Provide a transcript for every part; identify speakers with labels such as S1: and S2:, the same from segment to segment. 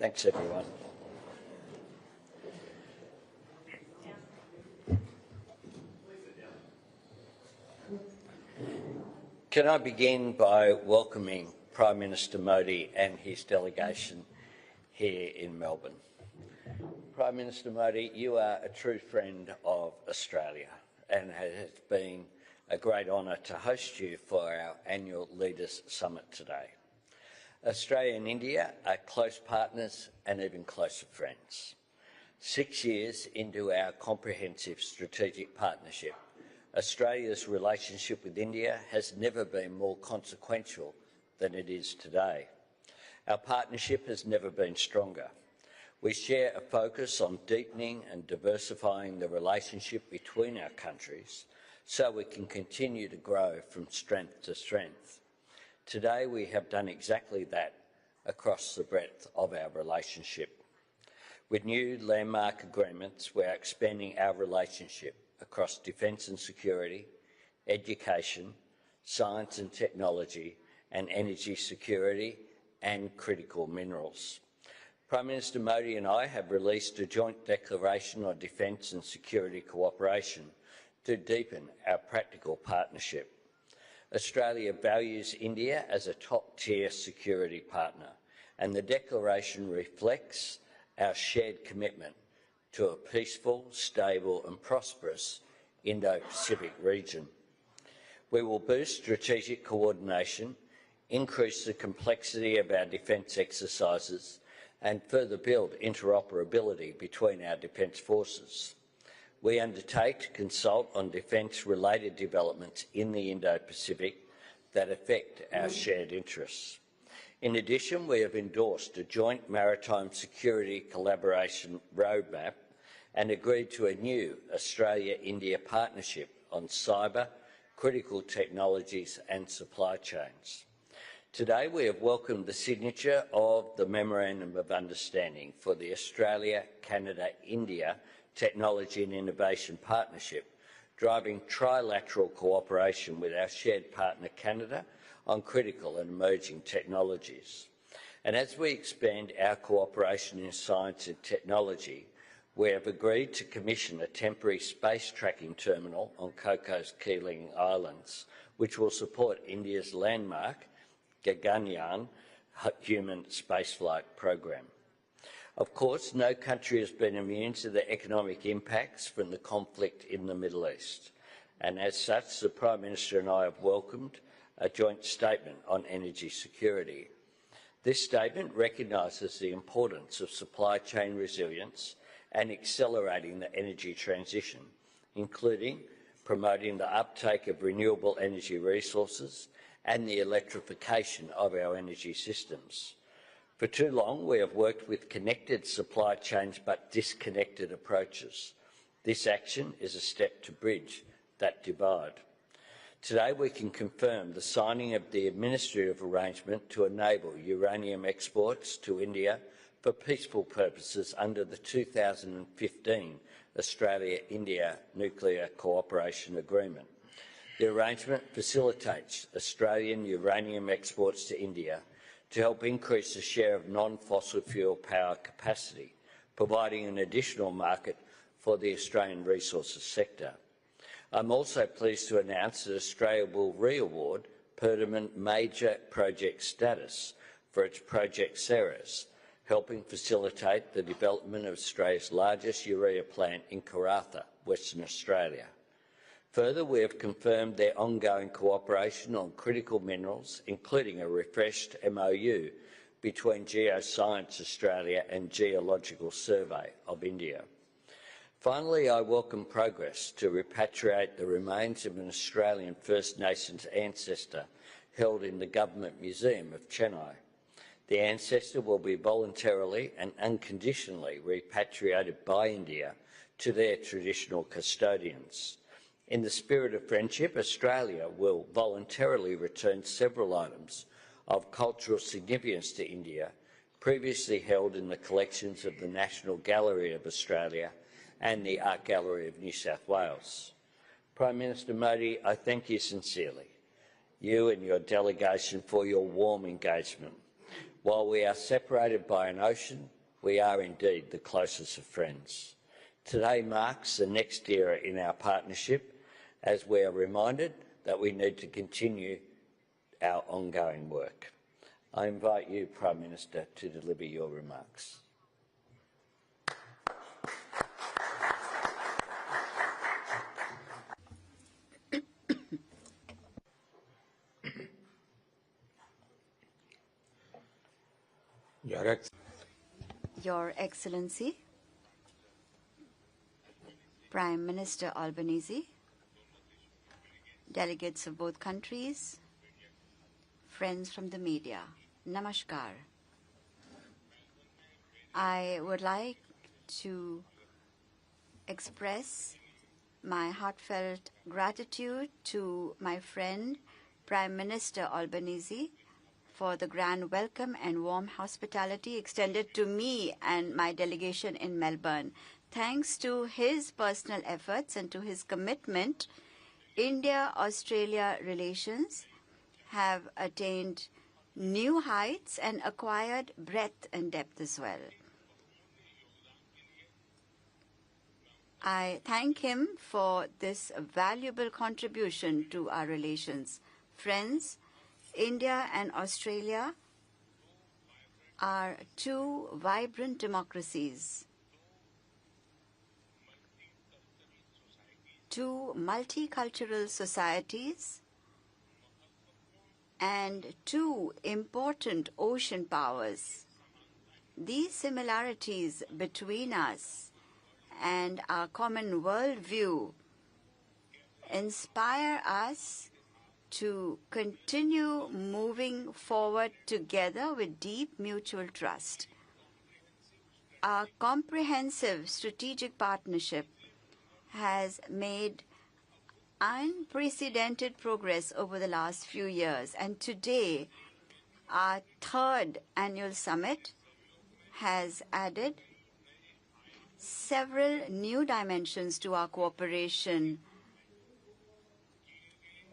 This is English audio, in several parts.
S1: Thanks, everyone. Can I begin by welcoming Prime Minister Modi and his delegation here in Melbourne. Prime Minister Modi, you are a true friend of Australia, and it has been a great honour to host you for our annual Leaders Summit today. Australia and India are close partners and even closer friends. 6 years into our comprehensive strategic partnership, Australia's relationship with India has never been more consequential than it is today. Our partnership has never been stronger. We share a focus on deepening and diversifying the relationship between our countries so we can continue to grow from strength to strength. Today we have done exactly that across the breadth of our relationship. With new landmark agreements, we are expanding our relationship across defence and security, education, science and technology, and energy security and critical minerals. Prime Minister Modi and I have released a joint declaration on defence and security cooperation to deepen our practical partnership. Australia values India as a top-tier security partner, and the declaration reflects our shared commitment to a peaceful, stable and prosperous Indo-Pacific region. We will boost strategic coordination, increase the complexity of our defence exercises and further build interoperability between our defence forces. We undertake to consult on defence-related developments in the Indo-Pacific that affect our shared interests. In addition, we have endorsed a joint maritime security collaboration roadmap and agreed to a new Australia-India partnership on cyber, critical technologies and supply chains. Today we have welcomed the signature of the Memorandum of Understanding for the Australia-Canada-India Technology and Innovation Partnership, driving trilateral cooperation with our shared partner Canada on critical and emerging technologies. And as we expand our cooperation in science and technology, we have agreed to commission a temporary space tracking terminal on Coco's Keeling Islands, which will support India's landmark Gaganyaan human spaceflight program. Of course, no country has been immune to the economic impacts from the conflict in the Middle East, and as such, the Prime Minister and I have welcomed a joint statement on energy security. This statement recognises the importance of supply chain resilience and accelerating the energy transition, including promoting the uptake of renewable energy resources and the electrification of our energy systems. For too long, we have worked with connected supply chains but disconnected approaches. This action is a step to bridge that divide. Today, we can confirm the signing of the administrative arrangement to enable uranium exports to India for peaceful purposes under the 2015 Australia-India Nuclear Cooperation Agreement. The arrangement facilitates Australian uranium exports to India to help increase the share of non-fossil fuel power capacity, providing an additional market for the Australian resources sector. I'm also pleased to announce that Australia will re-award permanent major project status for its Project Ceres, helping facilitate the development of Australia's largest urea plant in Karratha, Western Australia. Further, we have confirmed their ongoing cooperation on critical minerals, including a refreshed MOU between Geoscience Australia and Geological Survey of India. Finally, I welcome progress to repatriate the remains of an Australian First Nations ancestor held in the Government Museum of Chennai. The ancestor will be voluntarily and unconditionally repatriated by India to their traditional custodians. In the spirit of friendship, Australia will voluntarily return several items of cultural significance to India, previously held in the collections of the National Gallery of Australia and the Art Gallery of New South Wales. Prime Minister Modi, I thank you sincerely, you and your delegation, for your warm engagement. While we are separated by an ocean, we are indeed the closest of friends. Today marks the next era in our partnership as we are reminded that we need to continue our ongoing work. I invite you, Prime Minister, to deliver your remarks.
S2: Your Excellency, Prime Minister Albanese, delegates of both countries, friends from the media, Namaskar. I would like to express my heartfelt gratitude to my friend, Prime Minister Albanese, for the grand welcome and warm hospitality extended to me and my delegation in Melbourne. Thanks to his personal efforts and to his commitment, India-Australia relations have attained new heights and acquired breadth and depth as well. I thank him for this valuable contribution to our relations. Friends, India and Australia are two vibrant democracies, two multicultural societies, and two important ocean powers. These similarities between us and our common worldview inspire us to continue moving forward together with deep mutual trust. Our comprehensive strategic partnership has made unprecedented progress over the last few years, and today our third annual summit has added several new dimensions to our cooperation.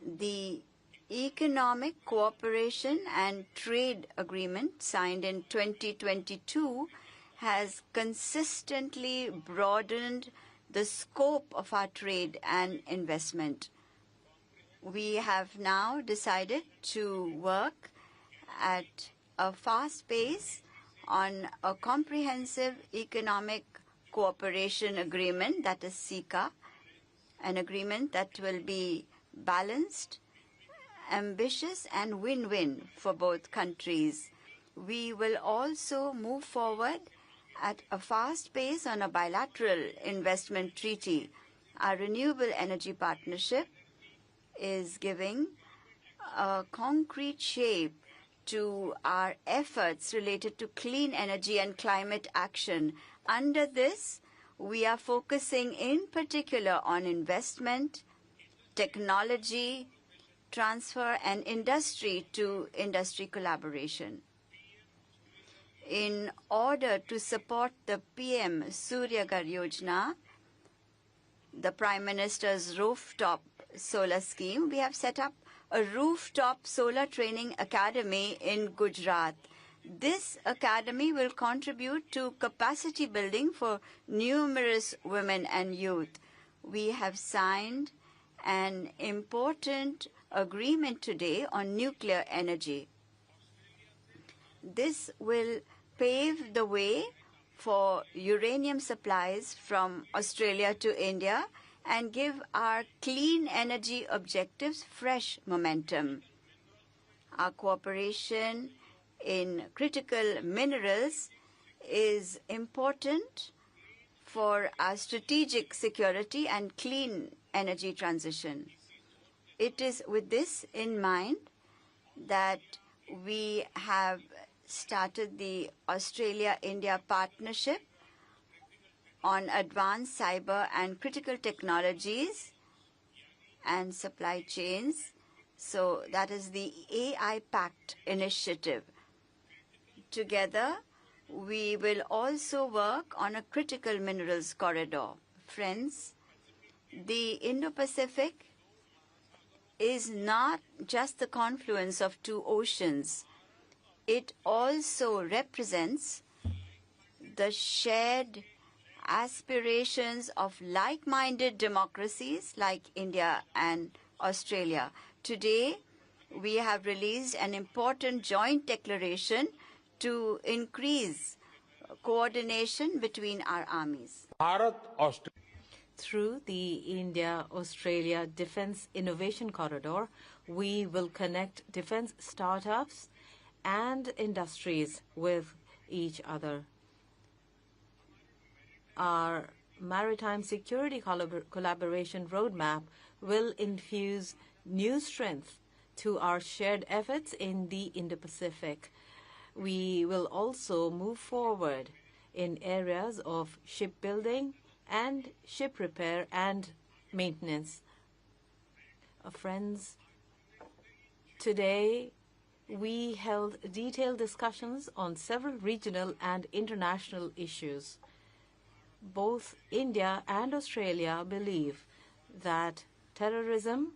S2: The Economic Cooperation and Trade Agreement signed in 2022 has consistently broadened the scope of our trade and investment. We have now decided to work at a fast pace on a comprehensive economic cooperation agreement, that is CECA, an agreement that will be balanced, ambitious and win-win for both countries. We will also move forward at a fast pace on a bilateral investment treaty. Our renewable energy partnership is giving a concrete shape to our efforts related to clean energy and climate action. Under this, we are focusing in particular on investment, technology, transfer and industry-to-industry collaboration. In order to support the PM Surya Ghar Yojana, the Prime Minister's rooftop solar scheme, we have set up a rooftop solar training academy in Gujarat. This academy will contribute to capacity building for numerous women and youth. We have signed an important agreement today on nuclear energy. This will pave the way for uranium supplies from Australia to India and give our clean energy objectives fresh momentum. Our cooperation in critical minerals is important for our strategic security and clean energy transition. It is with this in mind that we have started the Australia-India partnership on advanced cyber and critical technologies and supply chains. So that is the AI Pact initiative. Together, we will also work on a critical minerals corridor. Friends, the Indo-Pacific is not just the confluence of two oceans. It also represents the shared aspirations of like-minded democracies like India and Australia. Today, we have released an important joint declaration to increase coordination between our armies.
S3: Through the India-Australia Defence Innovation Corridor, we will connect defence startups and industries with each other. Our maritime security collaboration roadmap will infuse new strength to our shared efforts in the Indo-Pacific. We will also move forward in areas of shipbuilding and ship repair and maintenance. Friends, today we held detailed discussions on several regional and international issues. Both India and Australia believe that terrorism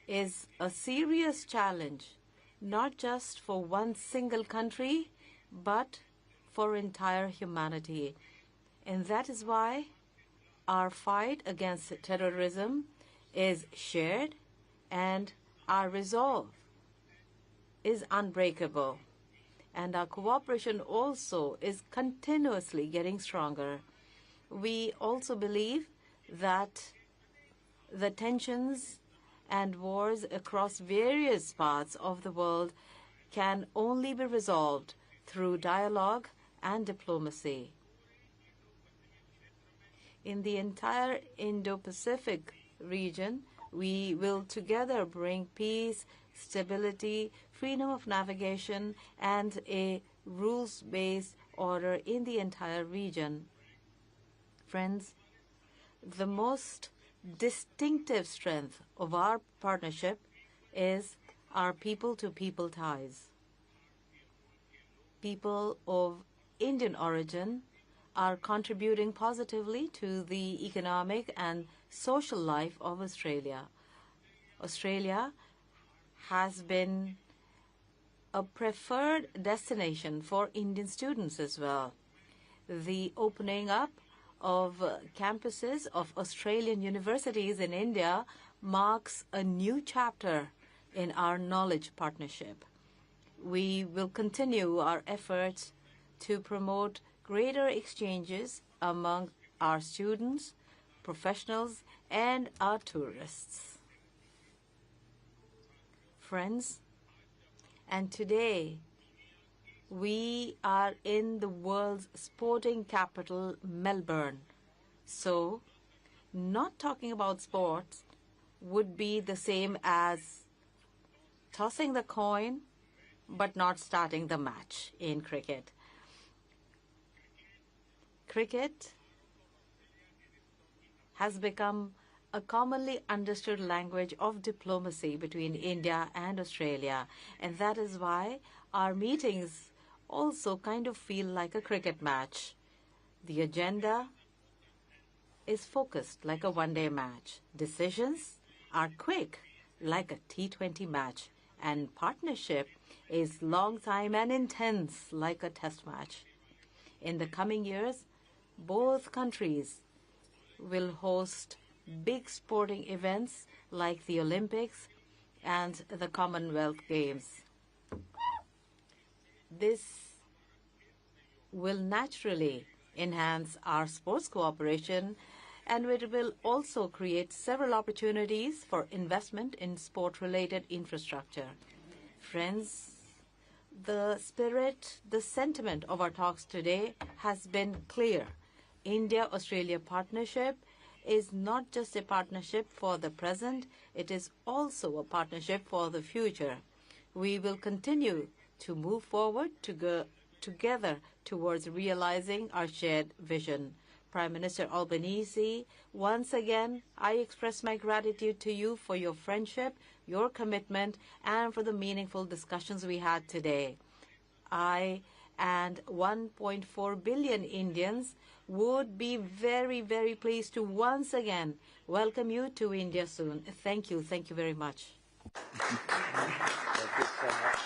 S3: is a serious challenge, not just for one single country, but for entire humanity. And that is why our fight against terrorism is shared and our resolve is unbreakable. And our cooperation also is continuously getting stronger. We also believe that the tensions and wars across various parts of the world can only be resolved through dialogue and diplomacy. In the entire Indo-Pacific region, we will together bring peace, stability, freedom of navigation, and a rules-based order in the entire region. Friends, the most distinctive strength of our partnership is our people-to-people ties. People of Indian origin are contributing positively to the economic and social life of Australia. Australia has been a preferred destination for Indian students as well. The opening up of campuses of Australian universities in India marks a new chapter in our knowledge partnership. We will continue our efforts to promote greater exchanges among our students, professionals, and our tourists. Friends, and today we are in the world's sporting capital, Melbourne. So, not talking about sports would be the same as tossing the coin but not starting the match in cricket. Cricket has become a commonly understood language of diplomacy between India and Australia, and that is why our meetings also kind of feel like a cricket match. The agenda is focused like a one-day match. Decisions are quick like a T20 match, and partnership is long time and intense like a test match. In the coming years, both countries will host big sporting events like the Olympics and the Commonwealth Games. This will naturally enhance our sports cooperation, and it will also create several opportunities for investment in sport-related infrastructure. Friends, the spirit, the sentiment of our talks today has been clear. India-Australia partnership is not just a partnership for the present, it is also a partnership for the future. We will continue to move forward together towards realizing our shared vision. Prime Minister Albanese, once again, I express my gratitude to you for your friendship, your commitment, and for the meaningful discussions we had today. I and 1.4 billion Indians would be very, very pleased to once again welcome you to India soon. Thank you. Thank you very much.
S1: Thank you so much.